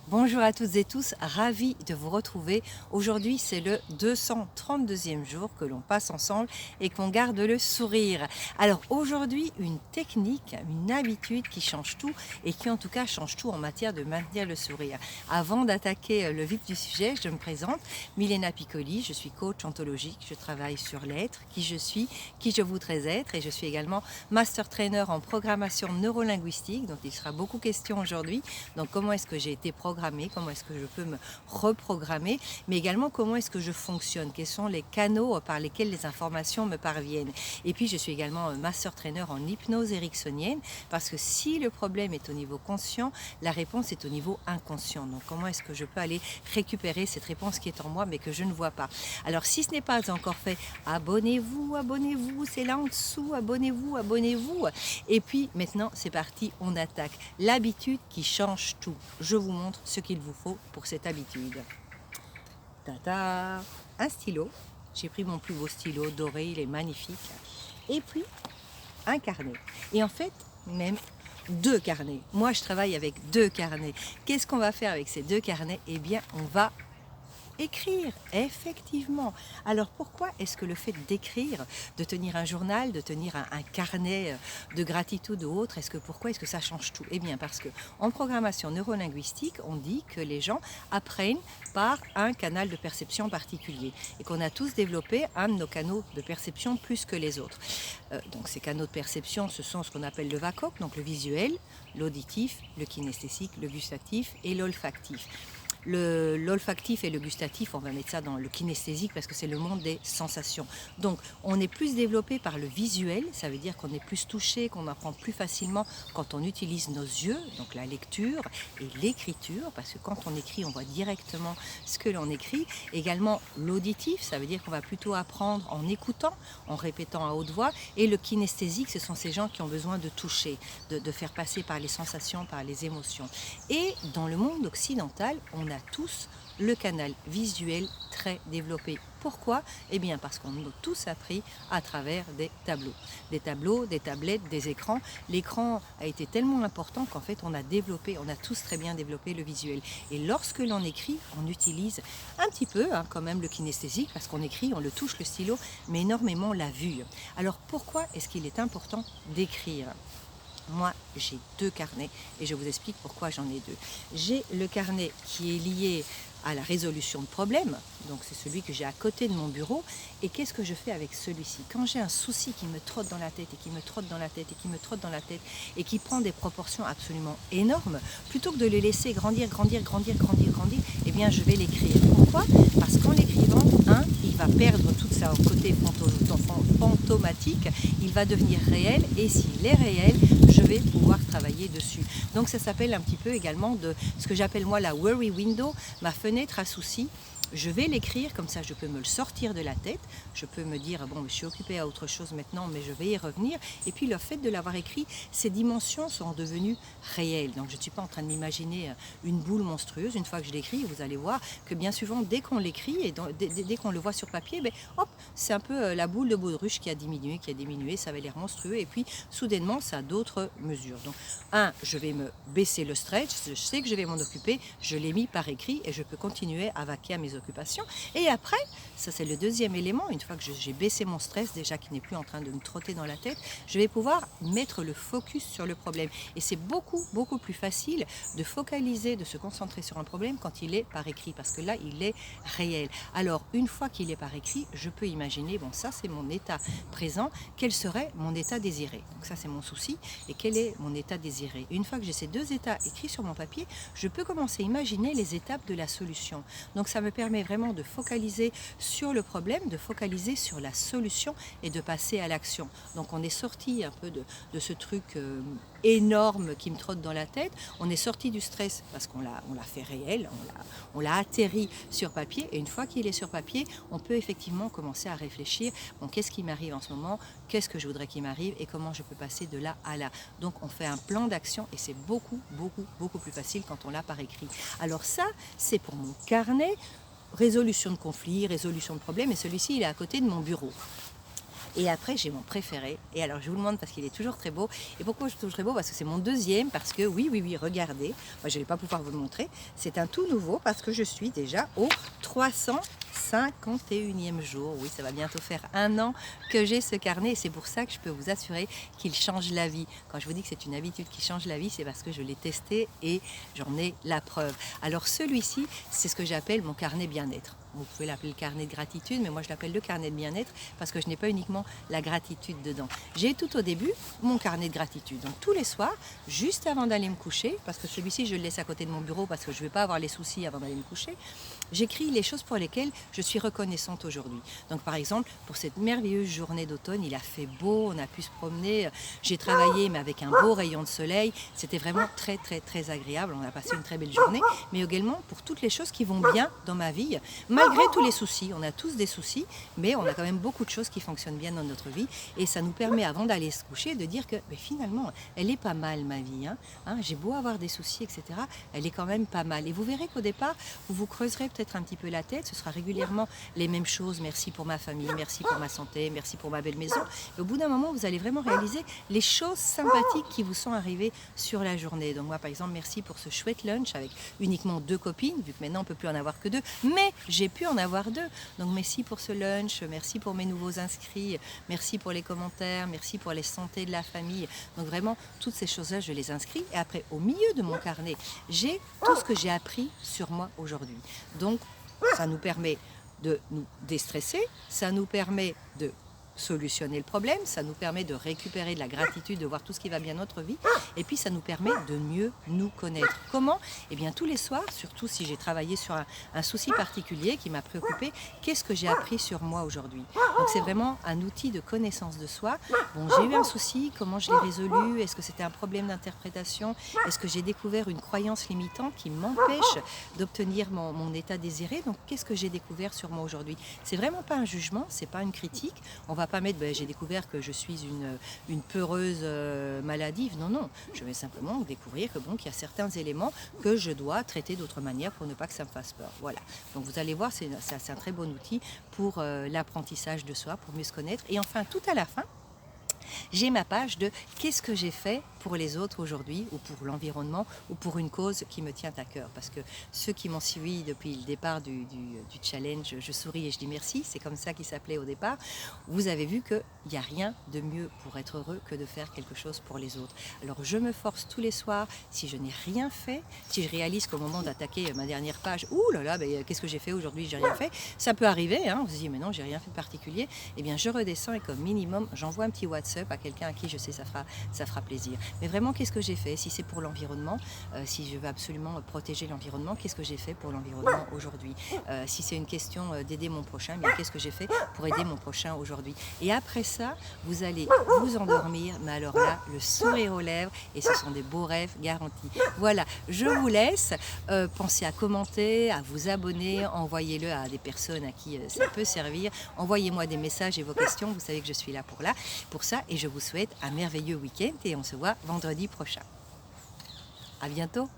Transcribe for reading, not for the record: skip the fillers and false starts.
Bonjour à toutes et tous, ravi de vous retrouver. Aujourd'hui, c'est le 232e jour que l'on passe ensemble et qu'on garde le sourire. Alors aujourd'hui, une technique, une habitude qui change tout et qui en tout cas change tout en matière de maintenir le sourire. Avant d'attaquer le vif du sujet, je me présente, Milena Piccoli, je suis coach ontologique, je travaille sur l'être, qui je suis, qui je voudrais être et je suis également master trainer en programmation neurolinguistique, dont il sera beaucoup question aujourd'hui. Donc comment est-ce que j'ai été programmée, comment est-ce que je peux me reprogrammer, mais également comment est-ce que je fonctionne, quels sont les canaux par lesquels les informations me parviennent. Et puis je suis également master trainer en hypnose ericksonienne, parce que si le problème est au niveau conscient, la réponse est au niveau inconscient. Donc comment est-ce que je peux aller récupérer cette réponse qui est en moi mais que je ne vois pas. Alors si ce n'est pas encore fait, abonnez-vous, abonnez-vous, c'est là en dessous, abonnez-vous, abonnez-vous. Et puis maintenant c'est parti, on attaque. L'habitude qui change tout. Je vous montre ce qu'il vous faut pour cette habitude. Tada! Un stylo. J'ai pris mon plus beau stylo doré, il est magnifique. Et puis un carnet. Et en fait, même deux carnets. Moi, je travaille avec deux carnets. Qu'est-ce qu'on va faire avec ces deux carnets? Eh bien, on va écrire, effectivement. Alors pourquoi est-ce que le fait d'écrire, de tenir un journal, de tenir un carnet de gratitude ou autre, pourquoi est-ce que ça change tout? Eh bien parce que en programmation neurolinguistique, on dit que les gens apprennent par un canal de perception particulier et qu'on a tous développé un de nos canaux de perception plus que les autres. Donc ces canaux de perception, ce sont ce qu'on appelle le VACOC, donc le visuel, l'auditif, le kinesthésique, le gustatif et l'olfactif. L'olfactif et le gustatif, on va mettre ça dans le kinesthésique parce que c'est le monde des sensations. Donc on est plus développé par le visuel, ça veut dire qu'on est plus touché, qu'on apprend plus facilement quand on utilise nos yeux, donc la lecture et l'écriture, parce que quand on écrit, on voit directement ce que l'on écrit. Également l'auditif, ça veut dire qu'on va plutôt apprendre en écoutant, en répétant à haute voix. Et le kinesthésique, ce sont ces gens qui ont besoin de toucher, de faire passer par les sensations, par les émotions. Et dans le monde occidental, on a tous le canal visuel très développé. Pourquoi? Eh bien parce qu'on a tous appris à travers des tableaux, des tablettes, des écrans. L'écran a été tellement important qu'en fait on a tous très bien développé le visuel. Et lorsque l'on écrit, on utilise un petit peu quand même le kinesthésique parce qu'on écrit, on le touche le stylo, mais énormément la vue. Alors pourquoi est-ce qu'il est important d'écrire? Moi, j'ai deux carnets et je vous explique pourquoi j'en ai deux. J'ai le carnet qui est lié à la résolution de problèmes, donc c'est celui que j'ai à côté de mon bureau. Et qu'est-ce que je fais avec celui-ci? Quand j'ai un souci qui me trotte dans la tête et qui me trotte dans la tête et qui me trotte dans la tête et qui prend des proportions absolument énormes, plutôt que de le laisser grandir, eh bien je vais l'écrire. Pourquoi? Parce qu'en l'écrivant, il va perdre tout son côté fantomatique, il va devenir réel, et s'il est réel, je vais pouvoir travailler dessus. Donc ça s'appelle un petit peu également de ce que j'appelle moi la worry window, ma fenêtre à soucis. Je vais l'écrire, comme ça je peux me le sortir de la tête, je peux me dire bon je suis occupée à autre chose maintenant mais je vais y revenir, et puis le fait de l'avoir écrit, ces dimensions sont devenues réelles. Donc je ne suis pas en train de m'imaginer une boule monstrueuse. Une fois que je l'écris, vous allez voir que bien souvent dès qu'on l'écrit et dès qu'on le voit sur papier, hop, c'est un peu la boule de baudruche qui a diminué, ça avait l'air monstrueux, et puis soudainement ça a d'autres mesures. Donc je vais me baisser le stretch, je sais que je vais m'en occuper, je l'ai mis par écrit et je peux continuer à vaquer à mes occupations. Et après, ça c'est le deuxième élément, une fois que j'ai baissé mon stress, déjà qui n'est plus en train de me trotter dans la tête, je vais pouvoir mettre le focus sur le problème. Et c'est beaucoup plus facile de focaliser, de se concentrer sur un problème quand il est par écrit, parce que là il est réel. Alors une fois qu'il est par écrit, je peux imaginer, bon ça c'est mon état présent, quel serait mon état désiré. Donc ça c'est mon souci, et quel est mon état désiré. Et une fois que j'ai ces deux états écrits sur mon papier, je peux commencer à imaginer les étapes de la solution. Donc ça me permet vraiment de focaliser sur le problème, de focaliser sur la solution et de passer à l'action. Donc on est sorti un peu de ce truc énorme qui me trotte dans la tête, on est sorti du stress parce qu'on l'a fait réel, on l'a atterri sur papier, et une fois qu'il est sur papier, on peut effectivement commencer à réfléchir, bon, qu'est-ce qui m'arrive en ce moment, qu'est-ce que je voudrais qu'il m'arrive et comment je peux passer de là à là. Donc on fait un plan d'action et c'est beaucoup plus facile quand on l'a par écrit. Alors ça, c'est pour mon carnet, résolution de conflits, résolution de problèmes, et celui-ci il est à côté de mon bureau. Et après, j'ai mon préféré. Et alors, je vous le montre parce qu'il est toujours très beau. Et pourquoi je trouve très beau? Parce que c'est mon deuxième, parce que oui, regardez. Moi, je ne vais pas pouvoir vous le montrer. C'est un tout nouveau parce que je suis déjà au 351e jour. Oui, ça va bientôt faire 1 an que j'ai ce carnet. Et c'est pour ça que je peux vous assurer qu'il change la vie. Quand je vous dis que c'est une habitude qui change la vie, c'est parce que je l'ai testé et j'en ai la preuve. Alors, celui-ci, c'est ce que j'appelle mon carnet bien-être. Vous pouvez l'appeler le carnet de gratitude, mais moi je l'appelle le carnet de bien-être parce que je n'ai pas uniquement la gratitude dedans. J'ai tout au début mon carnet de gratitude. Donc tous les soirs, juste avant d'aller me coucher, parce que celui-ci je le laisse à côté de mon bureau parce que je ne vais pas avoir les soucis avant d'aller me coucher, j'écris les choses pour lesquelles je suis reconnaissante aujourd'hui. Donc par exemple, pour cette merveilleuse journée d'automne, il a fait beau, on a pu se promener, j'ai travaillé mais avec un beau rayon de soleil, c'était vraiment très très très agréable, on a passé une très belle journée, mais également pour toutes les choses qui vont bien dans ma vie, malgré tous les soucis. On a tous des soucis, mais on a quand même beaucoup de choses qui fonctionnent bien dans notre vie et ça nous permet avant d'aller se coucher de dire que mais finalement, elle est pas mal ma vie. J'ai beau avoir des soucis, etc. Elle est quand même pas mal. Et vous verrez qu'au départ, vous vous creuserez peut-être un petit peu la tête, ce sera régulièrement les mêmes choses. Merci pour ma famille, merci pour ma santé, merci pour ma belle maison. Et au bout d'un moment, vous allez vraiment réaliser les choses sympathiques qui vous sont arrivées sur la journée. Donc moi, par exemple, merci pour ce chouette lunch avec uniquement 2 copines, vu que maintenant on ne peut plus en avoir que 2, mais j'ai pu en avoir 2. Donc merci pour ce lunch, merci pour mes nouveaux inscrits, merci pour les commentaires, merci pour les santé de la famille. Donc vraiment, toutes ces choses-là, je les inscris. Et après, au milieu de mon carnet, j'ai tout ce que j'ai appris sur moi aujourd'hui. Donc, ça nous permet de nous déstresser, ça nous permet de solutionner le problème, ça nous permet de récupérer de la gratitude, de voir tout ce qui va bien dans notre vie, et puis ça nous permet de mieux nous connaître. Comment? Eh bien tous les soirs, surtout si j'ai travaillé sur un souci particulier qui m'a préoccupé, qu'est-ce que j'ai appris sur moi aujourd'hui? Donc c'est vraiment un outil de connaissance de soi. Bon, j'ai eu un souci, comment je l'ai résolu? Est-ce que c'était un problème d'interprétation? Est-ce que j'ai découvert une croyance limitante qui m'empêche d'obtenir mon état désiré? Donc qu'est-ce que j'ai découvert sur moi aujourd'hui? C'est vraiment pas un jugement, c'est pas une critique. On va pas mettre j'ai découvert que je suis une peureuse maladive. Non, non. Je vais simplement découvrir que qu'il y a certains éléments que je dois traiter d'autre manière pour ne pas que ça me fasse peur. Voilà. Donc vous allez voir, c'est un très bon outil pour l'apprentissage de soi, pour mieux se connaître. Et enfin, tout à la fin, j'ai ma page de qu'est-ce que j'ai fait pour les autres aujourd'hui, ou pour l'environnement, ou pour une cause qui me tient à cœur. Parce que ceux qui m'ont suivi depuis le départ du challenge, je souris et je dis merci, c'est comme ça qu'il s'appelait au départ, vous avez vu qu'il n'y a rien de mieux pour être heureux que de faire quelque chose pour les autres. Alors je me force tous les soirs, si je n'ai rien fait, si je réalise qu'au moment d'attaquer ma dernière page, ouh là là, qu'est-ce que j'ai fait aujourd'hui, j'ai rien fait, ça peut arriver, vous vous dites mais non, j'ai rien fait de particulier, eh bien je redescends et comme minimum, j'envoie un petit WhatsApp à quelqu'un à qui je sais ça fera plaisir. Mais vraiment, qu'est-ce que j'ai fait? Si c'est pour l'environnement, si je veux absolument protéger l'environnement, qu'est-ce que j'ai fait pour l'environnement aujourd'hui? Si c'est une question d'aider mon prochain, mais qu'est-ce que j'ai fait pour aider mon prochain aujourd'hui? Et après ça, vous allez vous endormir, mais alors là, le sourire aux lèvres, et ce sont des beaux rêves garantis. Voilà, je vous laisse. Pensez à commenter, à vous abonner, envoyez-le à des personnes à qui ça peut servir. Envoyez-moi des messages et vos questions, vous savez que je suis là pour ça, et je vous souhaite un merveilleux week-end et on se voit vendredi prochain. À bientôt.